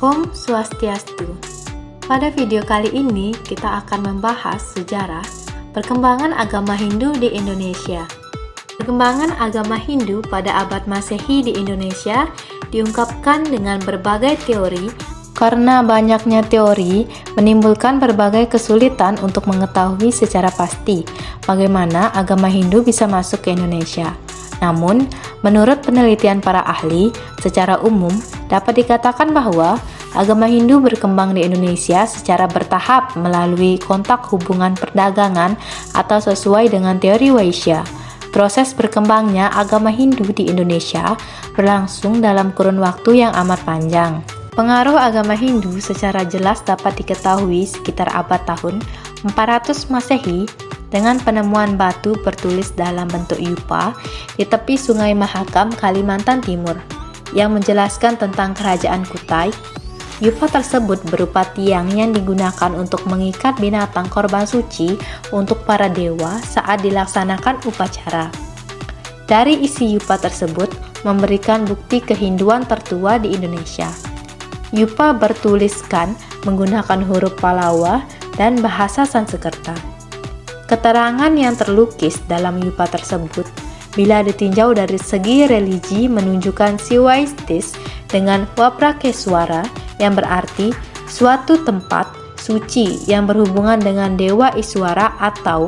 Om Swastiastu. Pada video kali ini kita akan membahas sejarah perkembangan agama Hindu di Indonesia. Perkembangan agama Hindu pada abad Masehi di Indonesia diungkapkan dengan berbagai teori. Karena banyaknya teori menimbulkan berbagai kesulitan untuk mengetahui secara pasti bagaimana agama Hindu bisa masuk ke Indonesia. Namun, menurut penelitian para ahli, secara umum dapat dikatakan bahwa agama Hindu berkembang di Indonesia secara bertahap melalui kontak hubungan perdagangan atau sesuai dengan teori Waisya. Proses berkembangnya agama Hindu di Indonesia berlangsung dalam kurun waktu yang amat panjang. Pengaruh agama Hindu secara jelas dapat diketahui sekitar abad tahun 400 Masehi dengan penemuan batu bertulis dalam bentuk yupa di tepi Sungai Mahakam, Kalimantan Timur, yang menjelaskan tentang kerajaan Kutai. Yupa tersebut berupa tiang yang digunakan untuk mengikat binatang korban suci untuk para dewa saat dilaksanakan upacara. Dari isi yupa tersebut memberikan bukti kehinduan tertua di Indonesia. Yupa bertuliskan menggunakan huruf Palawa dan bahasa Sanskerta. Keterangan yang terlukis dalam yupa tersebut, bila ditinjau dari segi religi, menunjukkan Siwaistis dengan Waprakeswara yang berarti suatu tempat suci yang berhubungan dengan Dewa Iswara atau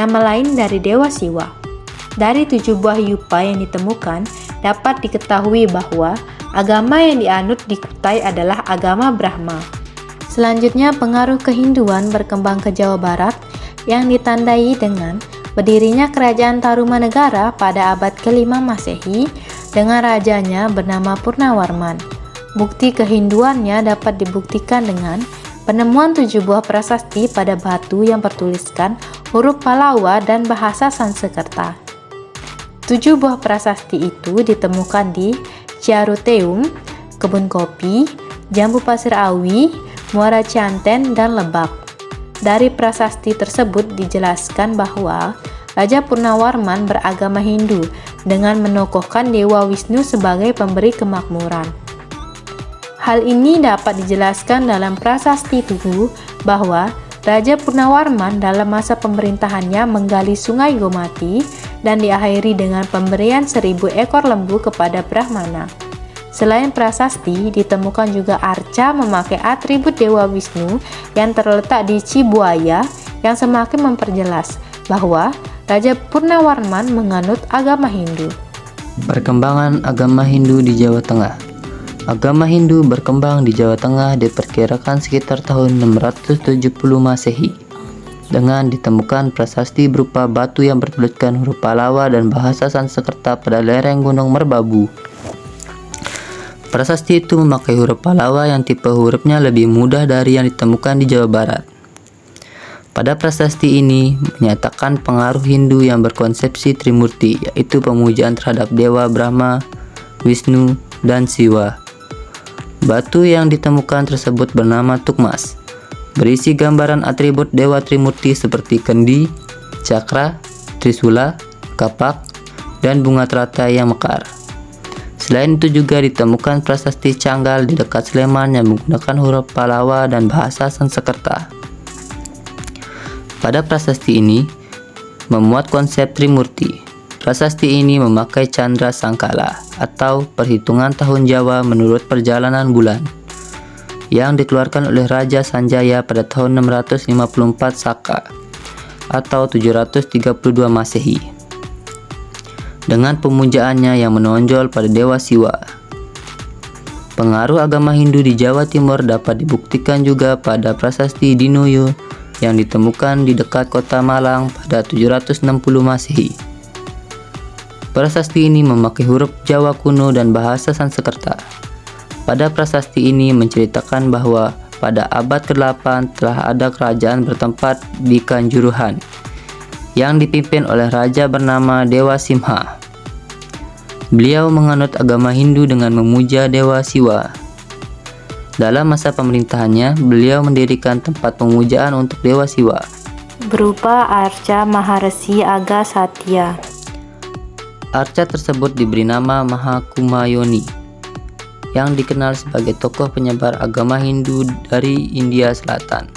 nama lain dari Dewa Siwa. Dari 7 buah yupa yang ditemukan, dapat diketahui bahwa agama yang dianut di Kutai adalah agama Brahma. Selanjutnya, pengaruh kehinduan berkembang ke Jawa Barat yang ditandai dengan berdirinya Kerajaan Tarumanegara pada abad ke-5 Masehi dengan rajanya bernama Purnawarman. Bukti kehinduannya dapat dibuktikan dengan penemuan 7 buah prasasti pada batu yang bertuliskan huruf Palawa dan bahasa Sanskerta. 7 buah prasasti itu ditemukan di Ciaruteum, Kebun Kopi, Jambu Pasir Awi, Muara Cianten, dan Lebak. Dari prasasti tersebut dijelaskan bahwa Raja Purnawarman beragama Hindu dengan menokohkan Dewa Wisnu sebagai pemberi kemakmuran. Hal ini dapat dijelaskan dalam prasasti Tugu bahwa Raja Purnawarman dalam masa pemerintahannya menggali Sungai Gomati dan diakhiri dengan pemberian 1000 ekor lembu kepada Brahmana. Selain prasasti, ditemukan juga arca memakai atribut Dewa Wisnu yang terletak di Cibuaya yang semakin memperjelas bahwa Raja Purnawarman menganut agama Hindu. Perkembangan agama Hindu di Jawa Tengah. Agama Hindu berkembang di Jawa Tengah diperkirakan sekitar tahun 670 Masehi dengan ditemukan prasasti berupa batu yang bertuliskan huruf Palawa dan bahasa Sanskerta pada lereng Gunung Merbabu. Prasasti itu memakai huruf Palawa yang tipe hurufnya lebih mudah dari yang ditemukan di Jawa Barat. Pada prasasti ini menyatakan pengaruh Hindu yang berkonsepsi Trimurti, yaitu pemujaan terhadap Dewa Brahma, Wisnu, dan Siwa. Batu yang ditemukan tersebut bernama Tukmas, berisi gambaran atribut Dewa Trimurti seperti kendi, cakra, trisula, kapak, dan bunga teratai yang mekar. Selain itu juga ditemukan prasasti Canggal di dekat Sleman yang menggunakan huruf Palawa dan bahasa Sanskerta. Pada prasasti ini memuat konsep Trimurti. Prasasti ini memakai Candra Sangkala atau perhitungan tahun Jawa menurut perjalanan bulan yang dikeluarkan oleh Raja Sanjaya pada tahun 654 Saka atau 732 Masehi. Dengan pemujaannya yang menonjol pada Dewa Siwa. Pengaruh agama Hindu di Jawa Timur dapat dibuktikan juga pada prasasti Dinuyu yang ditemukan di dekat kota Malang pada 760 Masehi. Prasasti ini memakai huruf Jawa kuno dan bahasa Sanskerta. Pada prasasti ini menceritakan bahwa pada abad ke-8 telah ada kerajaan bertempat di Kanjuruhan yang dipimpin oleh raja bernama Dewa Simha. Beliau menganut agama Hindu dengan memuja Dewa Siwa. Dalam masa pemerintahannya, beliau mendirikan tempat pemujaan untuk Dewa Siwa berupa arca Maharesi Agasatya. Arca tersebut diberi nama Mahakumayoni. yang dikenal sebagai tokoh penyebar agama Hindu dari India Selatan.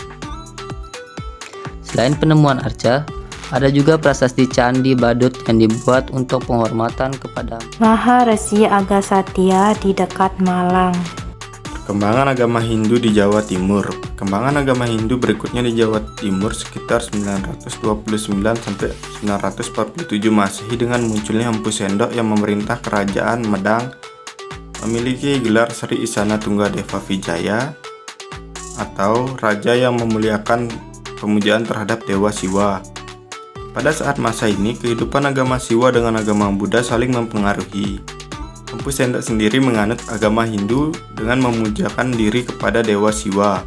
Selain penemuan arca, ada juga prasasti Candi Badut yang dibuat untuk penghormatan kepada Maharesi Agasatya di dekat Malang. Perkembangan agama Hindu di Jawa Timur. Perkembangan agama Hindu berikutnya di Jawa Timur sekitar 929 sampai 947 Masehi dengan munculnya Empu Sendok yang memerintah kerajaan Medang, memiliki gelar Sri Isana Tunggadeva Vijaya atau raja yang memuliakan pemujaan terhadap Dewa Siwa. Pada saat masa ini, kehidupan agama Siwa dengan agama Buddha saling mempengaruhi. Empu Sendok sendiri menganut agama Hindu dengan memujakan diri kepada Dewa Siwa,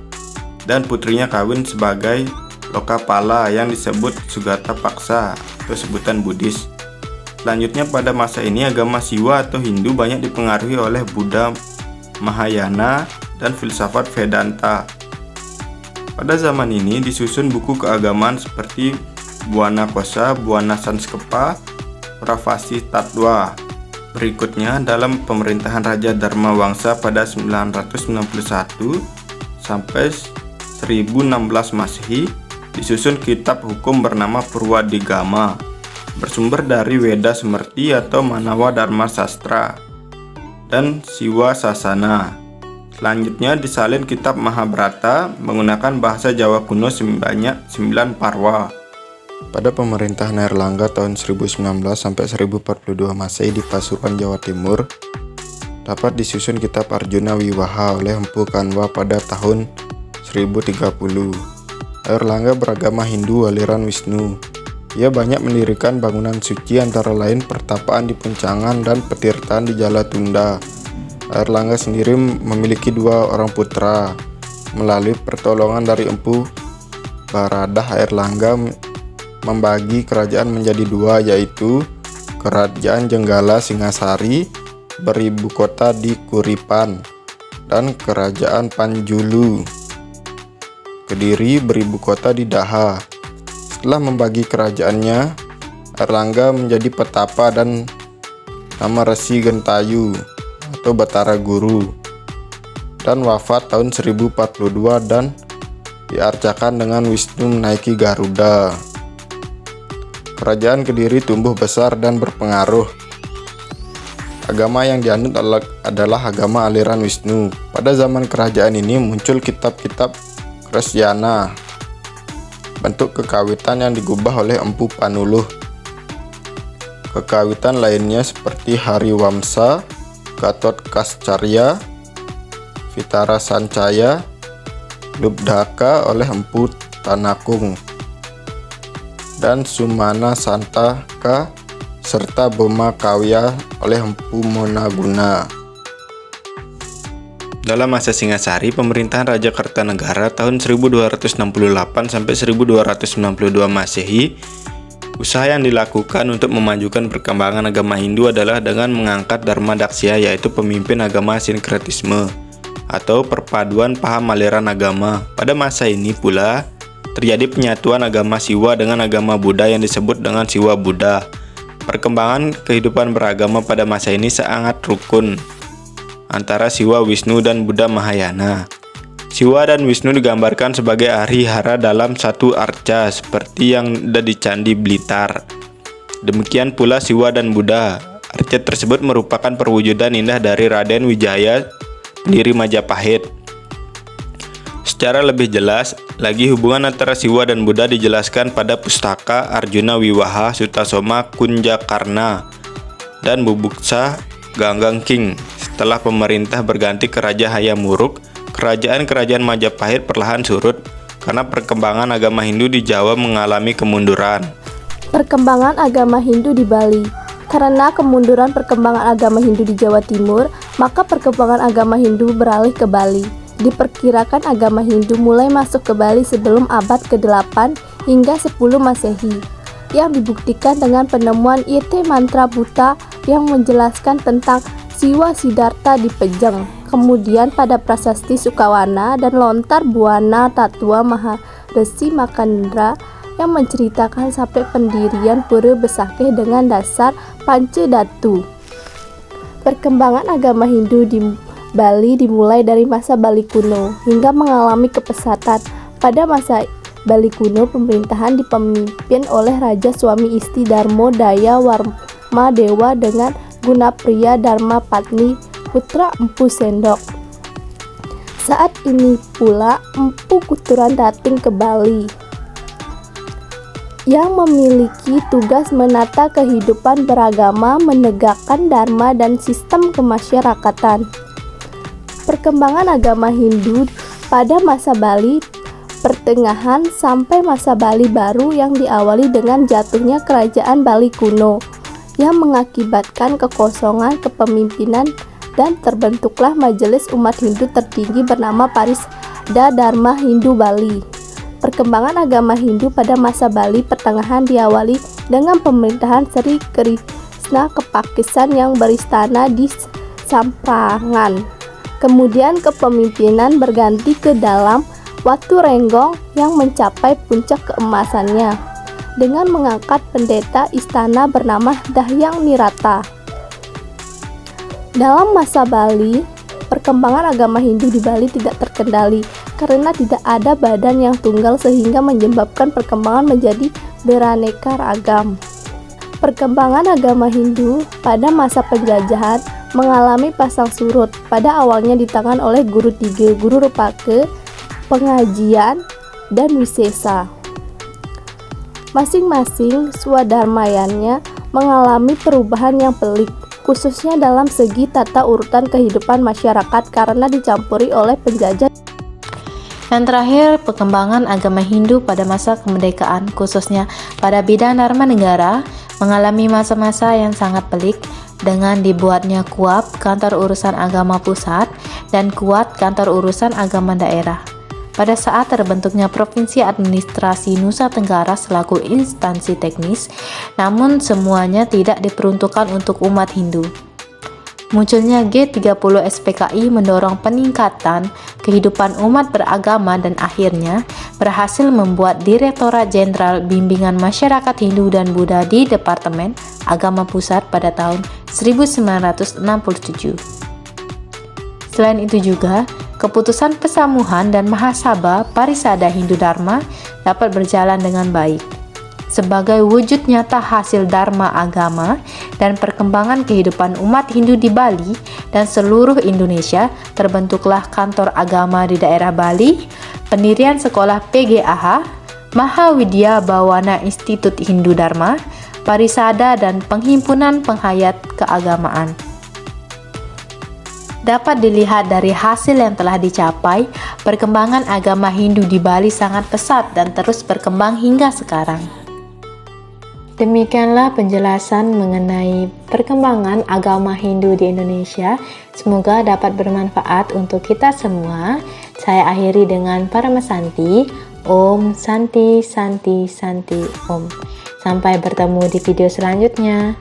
dan putrinya kawin sebagai Lokapala yang disebut Sugata Paksa atau sebutan Buddhis. Selanjutnya pada masa ini agama Siwa atau Hindu banyak dipengaruhi oleh Buddha Mahayana dan filsafat Vedanta. Pada zaman ini disusun buku keagamaan seperti Buana Kosa, Buana Sanskepa, Pravasi Tattva. Berikutnya dalam pemerintahan Raja Dharma Wangsa pada 991 sampai 1016 Masehi disusun kitab hukum bernama Purwadigama, bersumber dari Weda Semerti atau Manawa Dharma Sastra dan Siwa Sasana. Selanjutnya disalin kitab Mahabharata menggunakan bahasa Jawa kuno sebanyak 9 parwa. Pada pemerintahan Airlangga tahun 1019 sampai 1042 Masehi di Pasuruan, Jawa Timur, dapat disusun kitab Arjuna Wiwaha oleh Empu Kanwa pada tahun 1030. Airlangga beragama Hindu aliran Wisnu. Ia banyak mendirikan bangunan suci antara lain pertapaan di Pencangan dan petirtaan di Jalatunda. Airlangga sendiri memiliki 2 orang putra. Melalui pertolongan dari Empu Baradah, Airlangga membagi kerajaan menjadi 2, yaitu Kerajaan Jenggala Singasari beribu kota di Kuripan dan Kerajaan Panjulu Kediri beribu kota di Daha. Setelah membagi kerajaannya, Airlangga menjadi petapa dan nama Resi Gentayu atau Batara Guru, dan wafat tahun 1042 dan diarcakan dengan Wisnu menaiki Garuda. Kerajaan Kediri tumbuh besar dan berpengaruh. Agama yang dianut adalah agama aliran Wisnu. Pada zaman kerajaan ini muncul kitab-kitab Kristiana, bentuk kekawitan yang digubah oleh Empu Panuluh. Kekawitan lainnya seperti Hariwamsa, Gatot Kascarya, Vitara Sancaya, Lubdhaka oleh Empu Tanakung, dan Sumana Santaka serta Boma Kawya oleh Empu Monaguna. Dalam masa Singasari, pemerintahan Raja Kertanegara tahun 1268 sampai 1292 Masehi, usaha yang dilakukan untuk memajukan perkembangan agama Hindu adalah dengan mengangkat Dharma Daksya, yaitu pemimpin agama sinkretisme atau perpaduan paham aliran agama. Pada masa ini pula terjadi penyatuan agama Siwa dengan agama Buddha yang disebut dengan Siwa Buddha. Perkembangan kehidupan beragama pada masa ini sangat rukun antara Siwa, Wisnu, dan Buddha Mahayana. Siwa dan Wisnu digambarkan sebagai Arihara dalam satu arca seperti yang ada di Candi Blitar. Demikian pula Siwa dan Buddha. Arca tersebut merupakan perwujudan indah dari Raden Wijaya, pendiri Majapahit. Secara lebih jelas lagi, hubungan antara Siwa dan Buddha dijelaskan pada pustaka Arjuna Wiwaha Sutasoma Kunjakarna dan Bubuksa Ganggang King. Setelah pemerintah berganti ke Raja Hayamuruk, kerajaan-kerajaan Majapahit perlahan surut karena perkembangan agama Hindu di Jawa mengalami kemunduran. Perkembangan agama Hindu di Bali. Karena kemunduran perkembangan agama Hindu di Jawa Timur, maka perkembangan agama Hindu beralih ke Bali. Diperkirakan agama Hindu mulai masuk ke Bali sebelum abad ke-8 hingga 10 Masehi, yang dibuktikan dengan penemuan Ite Mantra Buta yang menjelaskan tentang Siwa Siddhartha di Pejeng. Kemudian pada prasasti Sukawana dan lontar Buana Tattva Maharesi Makandra yang menceritakan sampai pendirian Pura Besakeh dengan dasar Pancedatu. Perkembangan agama Hindu di Bali dimulai dari masa Bali kuno hingga mengalami kepesatan. Pada masa Bali kuno, pemerintahan dipimpin oleh Raja Swami Isti Darmo Daya Warma Dewa dengan Gunapriya Dharma Patni putra Empu Sendok. Saat ini pula Empu Kuturan datang ke Bali yang memiliki tugas menata kehidupan beragama, menegakkan dharma dan sistem kemasyarakatan. Perkembangan agama Hindu pada masa Bali pertengahan sampai masa Bali baru yang diawali dengan jatuhnya kerajaan Bali kuno yang mengakibatkan kekosongan kepemimpinan dan terbentuklah majelis umat Hindu tertinggi bernama Parisada Dharma Hindu Bali. Perkembangan agama Hindu pada masa Bali pertengahan diawali dengan pemerintahan Sri Krishna Kepakisan yang beristana di Samprangan. Kemudian kepemimpinan berganti ke dalam Watu Renggong yang mencapai puncak keemasannya dengan mengangkat pendeta istana bernama Dahyang Nirata. Dalam masa Bali, perkembangan agama Hindu di Bali tidak terkendali karena tidak ada badan yang tunggal sehingga menyebabkan perkembangan menjadi beraneka ragam. Perkembangan agama Hindu pada masa penjajahan mengalami pasang surut, pada awalnya di tangan oleh Guru Tiga, Guru Rupake, Pengajian, dan Wisesa. Masing-masing swadharmayannya mengalami perubahan yang pelik, khususnya dalam segi tata urutan kehidupan masyarakat karena dicampuri oleh penjajah. Yang terakhir, perkembangan agama Hindu pada masa kemerdekaan, khususnya pada bidang dharma negara, mengalami masa-masa yang sangat pelik dengan dibuatnya KUAP, Kantor Urusan Agama Pusat, dan KUAT, Kantor Urusan Agama Daerah. Pada saat terbentuknya Provinsi Administrasi Nusa Tenggara selaku instansi teknis, namun semuanya tidak diperuntukkan untuk umat Hindu. Munculnya G30 SPKI mendorong peningkatan kehidupan umat beragama dan akhirnya berhasil membuat Direktorat Jenderal Bimbingan Masyarakat Hindu dan Buddha di Departemen Agama Pusat pada tahun 1967. Selain itu juga, keputusan Pesamuhan dan Mahasabha Parisada Hindu Dharma dapat berjalan dengan baik. Sebagai wujud nyata hasil dharma agama dan perkembangan kehidupan umat Hindu di Bali dan seluruh Indonesia, terbentuklah kantor agama di daerah Bali, pendirian sekolah PGAH, Mahawidya Bhawana Institut Hindu Dharma, Parisada dan penghimpunan penghayat keagamaan. Dapat dilihat dari hasil yang telah dicapai, perkembangan agama Hindu di Bali sangat pesat dan terus berkembang hingga sekarang. Demikianlah penjelasan mengenai perkembangan agama Hindu di Indonesia. Semoga dapat bermanfaat untuk kita semua. Saya akhiri dengan Paramasanti. Om Santi Santi Santi Om. Sampai bertemu di video selanjutnya.